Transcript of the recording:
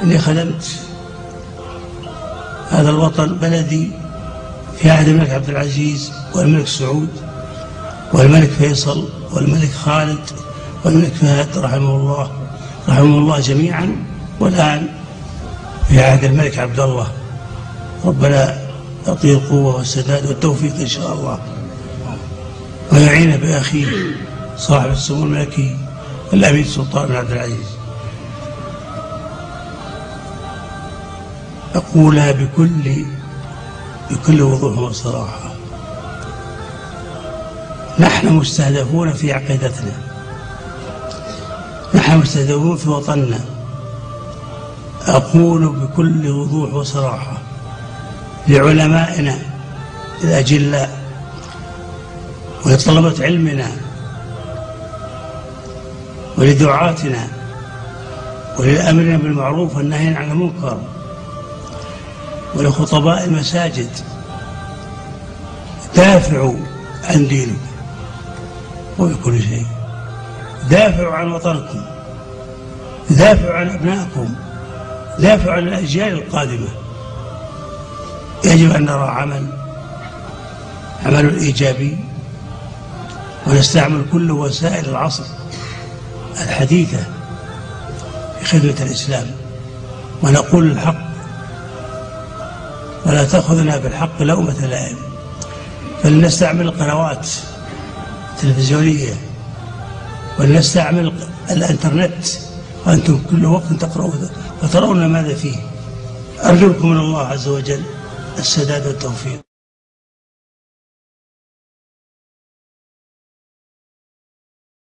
إني خدمت هذا الوطن بلدي في عهد الملك عبد العزيز والملك سعود والملك فيصل والملك خالد والملك فهد رحمه الله جميعا، والآن في عهد الملك عبد الله. ربنا يعطيه القوة والسداد والتوفيق إن شاء الله، ويعين بأخيه صاحب السمو الملكي الأمير سلطان بن عبد العزيز. أقولها بكل وضوح وصراحة: نحن مستهدفون في عقيدتنا، نحن مستهدفون في وطننا. أقول بكل وضوح وصراحة لعلمائنا الأجلاء ولطلبة علمنا ولدعاتنا وللأمرين بالمعروف والنهي عن المنكر ولخطباء المساجد: دافعوا عن دينكم وبكل شيء، دافعوا عن وطنكم، دافعوا عن أبنائكم، دافعوا عن الأجيال القادمة. يجب أن نرى عمل إيجابي، ونستعمل كل وسائل العصر الحديثة في خدمة الإسلام، ونقول الحق ولا تأخذنا بالحق لومة لائم. فلنستعمل القنوات التلفزيونية ولنستعمل الإنترنت، وأنتم كل وقت تقرؤون وترون ماذا فيه. أرجوكم من الله عز وجل السداد والتوفيق.